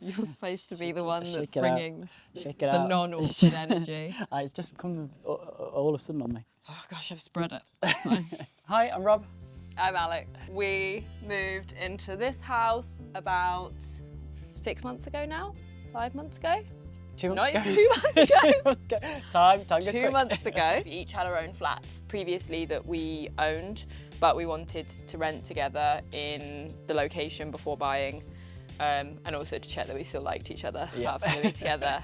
You're supposed to be the one that's Shake it bringing Shake it the out. non-awkward energy. It's just come all of a sudden on me. Oh gosh, I've spread it. That's fine. Hi, I'm Rob. I'm Alex. We moved into this house about 6 months ago now? 5 months ago? 2 months Not ago. even 2 months ago. 2 months ago. Time goes 2 quick. months ago. We each had our own flats previously that we owned, but we wanted to rent together in the location before buying, and also to check that we still liked each other after living together.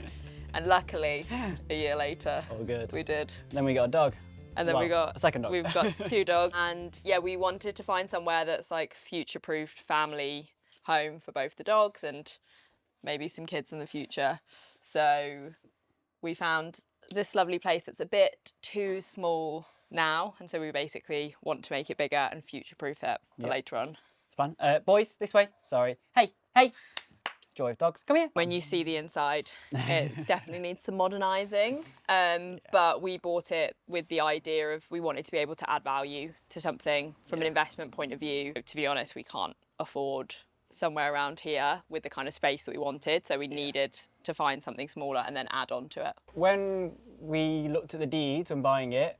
And luckily, a year later, All good. we did. Then we got a dog. And then Well, we got a second dog. We've got 2 dogs, and yeah, we wanted to find somewhere that's like future-proofed family home for both the dogs and maybe some kids in the future. So we found this lovely place that's a bit too small now, and so we basically want to make it bigger and future-proof it for later on. It's fun. Boys, this way. Sorry. Hey. Joy of dogs. Come here. When you see the inside, it definitely needs some modernising, but we bought it with the idea of we wanted to be able to add value to something from an investment point of view. To be honest, we can't afford somewhere around here with the kind of space that we wanted, so we needed to find something smaller and then add on to it. When we looked at the deeds when buying it,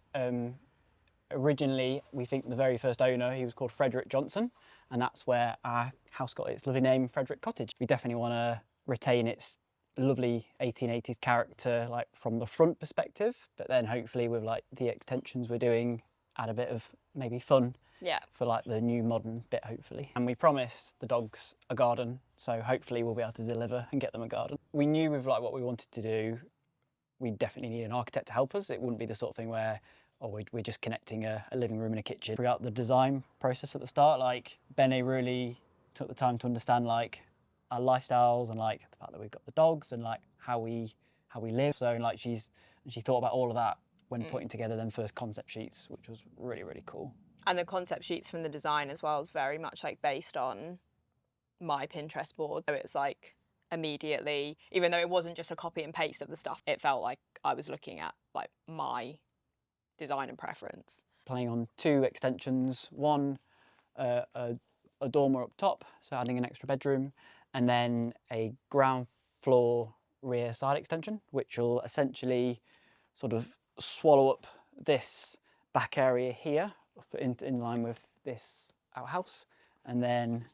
originally we think the very first owner, he was called Frederick Johnson, and that's where our house got its lovely name, Frederick Cottage. We definitely want to retain its lovely 1880s character, like from the front perspective, but then hopefully with like the extensions we're doing, add a bit of maybe fun for like the new modern bit, hopefully. And we promised the dogs a garden, so hopefully we'll be able to deliver and get them a garden. We knew with like what we wanted to do, we definitely need an architect to help us. It wouldn't be the sort of thing where we're just connecting a living room and a kitchen. Throughout the design process at the start, like Bene really took the time to understand like our lifestyles and like the fact that we've got the dogs and like how we live. So like she thought about all of that when putting together them first concept sheets, which was really, really cool. And the concept sheets from the design as well is very much like based on my Pinterest board. So it's like immediately, even though it wasn't just a copy and paste of the stuff, it felt like I was looking at like my design and preference. Planning on 2 extensions, one a dormer up top, so adding an extra bedroom, and then a ground floor rear side extension, which will essentially sort of swallow up this back area here, in line with this outhouse, and then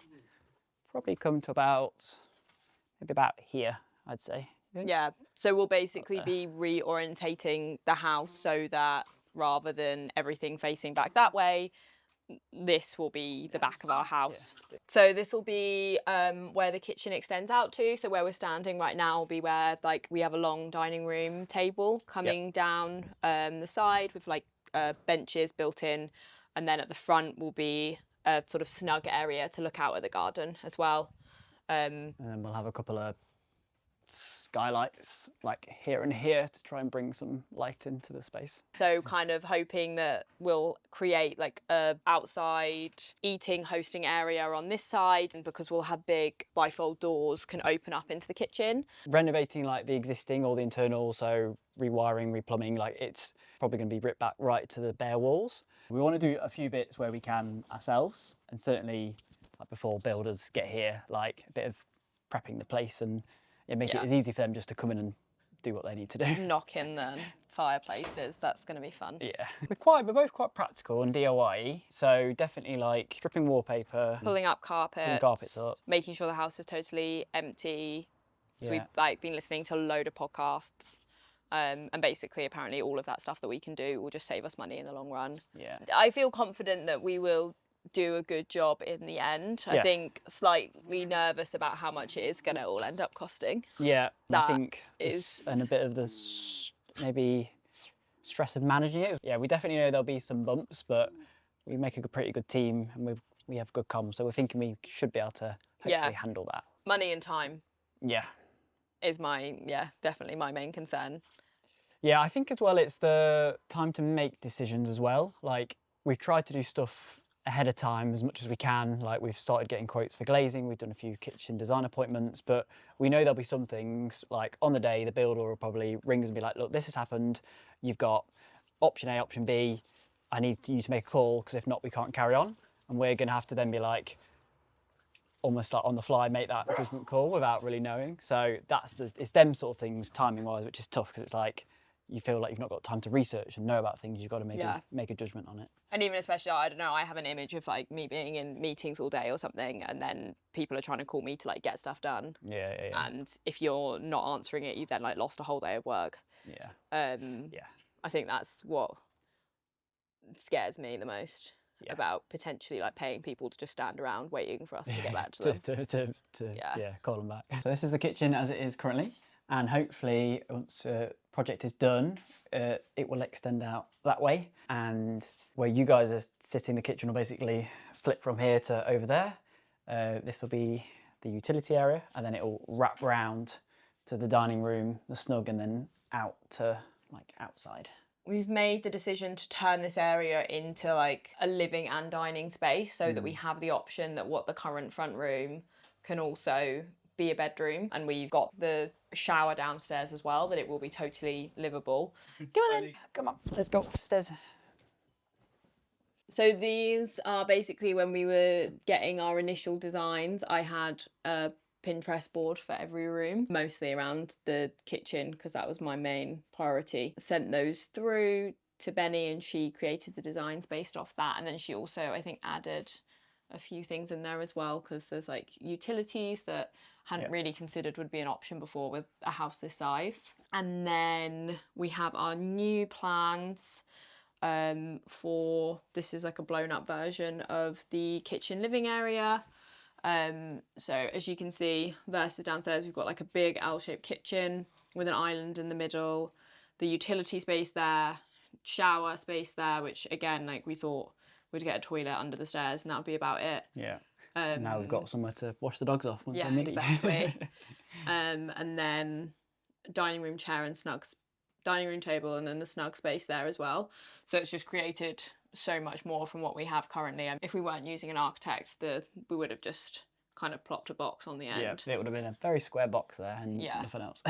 probably come to maybe about here, I'd say. Yeah, so we'll basically be reorientating the house so that rather than everything facing back that way, this will be the back of our house. So this will be where the kitchen extends out to. So where we're standing right now will be where like we have a long dining room table coming down the side with like benches built in, and then at the front will be a sort of snug area to look out at the garden as well. And then we'll have a couple of skylights like here and here to try and bring some light into the space. So kind of hoping that we'll create like a outside eating hosting area on this side, and because we'll have big bifold doors can open up into the kitchen. Renovating like the existing, all the internal, so rewiring, replumbing, like it's probably going to be ripped back right to the bare walls. We want to do a few bits where we can ourselves, and certainly like before builders get here, like a bit of prepping the place and make it as easy for them just to come in and do what they need to do. Knock in the fireplaces, that's going to be fun. Yeah. We're both quite practical and DIY, so definitely like stripping wallpaper, pulling up carpets, up, making sure the house is totally empty. So we've like been listening to a load of podcasts, and basically apparently all of that stuff that we can do will just save us money in the long run. Yeah. I feel confident that we will do a good job in the end. I think slightly nervous about how much it is going to all end up costing. Yeah, that I think and a bit of the maybe stress of managing it. Yeah, we definitely know there'll be some bumps, but we make a pretty good team and we have good comms, so we're thinking we should be able to hopefully handle that. Money and time. Yeah. Is definitely my main concern. Yeah, I think as well it's the time to make decisions as well. Like we've tried to do stuff ahead of time as much as we can. Like we've started getting quotes for glazing, we've done a few kitchen design appointments, but we know there'll be some things like on the day the builder will probably ring us and be like, look, this has happened, you've got option A, option B, I need you to make a call because if not we can't carry on. And we're going to have to then be like, almost like on the fly make that judgment call without really knowing. So it's them sort of things timing wise, which is tough because it's like you feel like you've not got time to research and know about things. You've got to make a judgment on it. And even especially, I don't know, I have an image of like me being in meetings all day or something, and then people are trying to call me to like get stuff done. Yeah. And if you're not answering it, you've then like lost a whole day of work. Yeah. I think that's what scares me the most about potentially like paying people to just stand around waiting for us to get back to them. Call them back. So this is the kitchen as it is currently, and hopefully once the project is done, it will extend out that way, and where you guys are sitting, the kitchen will basically flip from here to over there. This will be the utility area, and then it will wrap round to the dining room, the snug, and then out to like outside. We've made the decision to turn this area into like a living and dining space so that we have the option that what the current front room can also be a bedroom, and we've got the shower downstairs as well, that it will be totally livable. Come on then. Come on, let's go upstairs. So these are basically when we were getting our initial designs, I had a Pinterest board for every room, mostly around the kitchen because that was my main priority. Sent those through to Benny and she created the designs based off that. And then she also, I think, added a few things in there as well because there's like utilities that hadn't really considered would be an option before with a house this size. And then we have our new plans for, this is like a blown up version of the kitchen living area. So as you can see, versus downstairs, we've got like a big L-shaped kitchen with an island in the middle, the utility space there, shower space there, which again, like we thought we'd get a toilet under the stairs and that would be about it. Yeah. Now we've got somewhere to wash the dogs off once they're muddy. Exactly. And then dining room chair and dining room table, and then the snug space there as well. So it's just created so much more from what we have currently. If we weren't using an architect, we would have just kind of plopped a box on the end. Yeah, it would have been a very square box there and nothing else.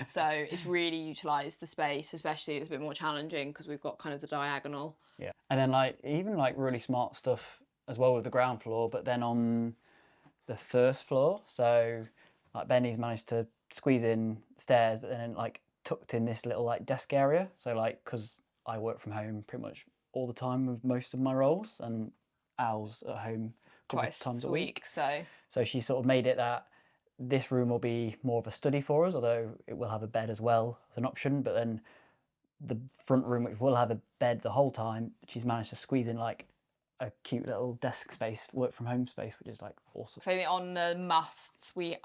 So it's really utilised the space, especially it's a bit more challenging because we've got kind of the diagonal. Yeah, and then like even like really smart stuff as well with the ground floor, but then on the first floor, so like Benny's managed to squeeze in stairs, but then like tucked in this little like desk area. So like, because I work from home pretty much all the time with most of my roles, and Al's at home twice times a week. So she sort of made it that this room will be more of a study for us, although it will have a bed as well as an option. But then the front room, which will have a bed the whole time, she's managed to squeeze in like a cute little desk space, work from home space, which is like awesome. So on the musts, we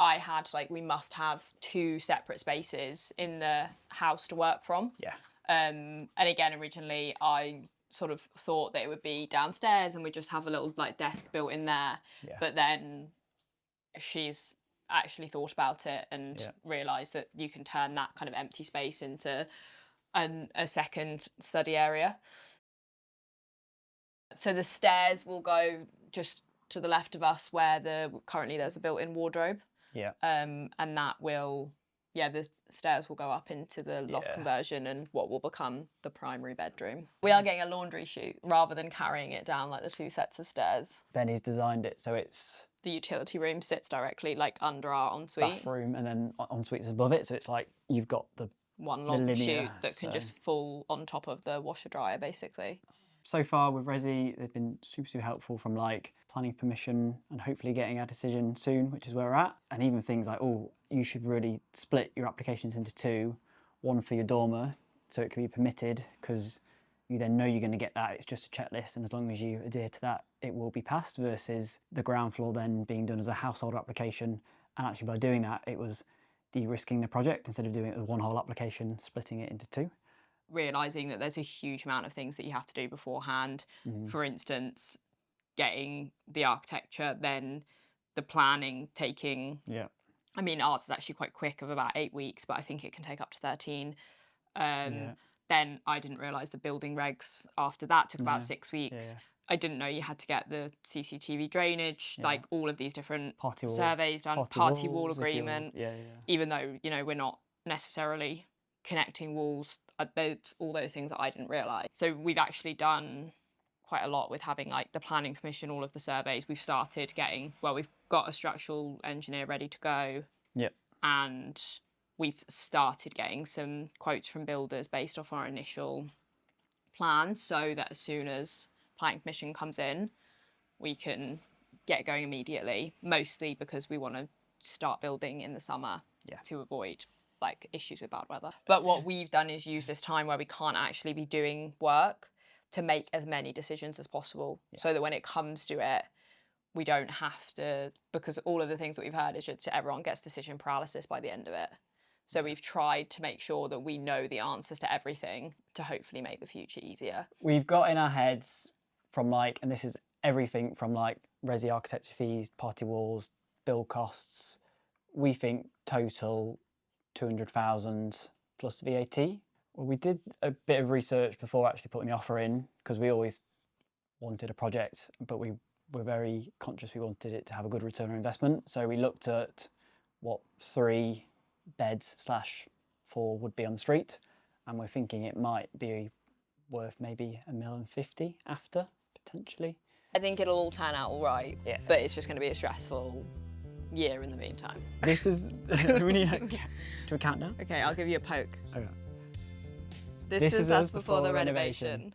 must have 2 separate spaces in the house to work from. Yeah. And again, originally I sort of thought that it would be downstairs and we just have a little like desk built in there. Yeah. But then she's actually thought about it and realised that you can turn that kind of empty space into a second study area. So the stairs will go just to the left of us where currently there's a built-in wardrobe. Yeah. And that will, the stairs will go up into the loft conversion and what will become the primary bedroom. We are getting a laundry chute rather than carrying it down like the 2 sets of stairs. Benny's designed it so it's... The utility room sits directly like under our ensuite. Bathroom, and then ensuite is above it, so it's like you've got the one long chute that can just fall on top of the washer dryer basically. So far with Resi, they've been super helpful from like planning permission and hopefully getting our decision soon, which is where we're at. And even things like, oh, you should really split your applications into 2, one for your dormer, so it can be permitted, because you then know you're going to get that. It's just a checklist, and as long as you adhere to that, it will be passed, versus the ground floor then being done as a household application. And actually by doing that, it was de-risking the project instead of doing it as one whole application, splitting it into 2. Realising that there's a huge amount of things that you have to do beforehand. For instance, getting the architecture, then the planning taking... I mean, ours is actually quite quick, of about 8 weeks, but I think it can take up to 13. Then I didn't realise the building regs after that took about 6 weeks. I didn't know you had to get the CCTV drainage, like all of these different surveys done, party wall agreement. Even though, we're not necessarily connecting walls, all those things that I didn't realise. So we've actually done quite a lot with having like the planning permission, all of the surveys. We've started getting, well, we've got a structural engineer ready to go. Yep. And we've started getting some quotes from builders based off our initial plans, so that as soon as planning permission comes in, we can get going immediately, mostly because we want to start building in the summer to avoid like issues with bad weather. But what we've done is use this time where we can't actually be doing work to make as many decisions as possible, so that when it comes to it, we don't have to, because all of the things that we've heard is just everyone gets decision paralysis by the end of it. So we've tried to make sure that we know the answers to everything to hopefully make the future easier. We've got in our heads from like, and this is everything from like Resi architecture fees, party walls, build costs. We think total 200,000 plus VAT. Well, we did a bit of research before actually putting the offer in, because we always wanted a project, but we were very conscious we wanted it to have a good return on investment. So we looked at what 3 beds / 4 would be on the street, and we're thinking it might be worth maybe £1,050,000 after, potentially. I think it'll all turn out all right, but it's just going to be a stressful year in the meantime. This is, we need to a countdown. Okay, I'll give you a poke. Okay. This is us before the renovation.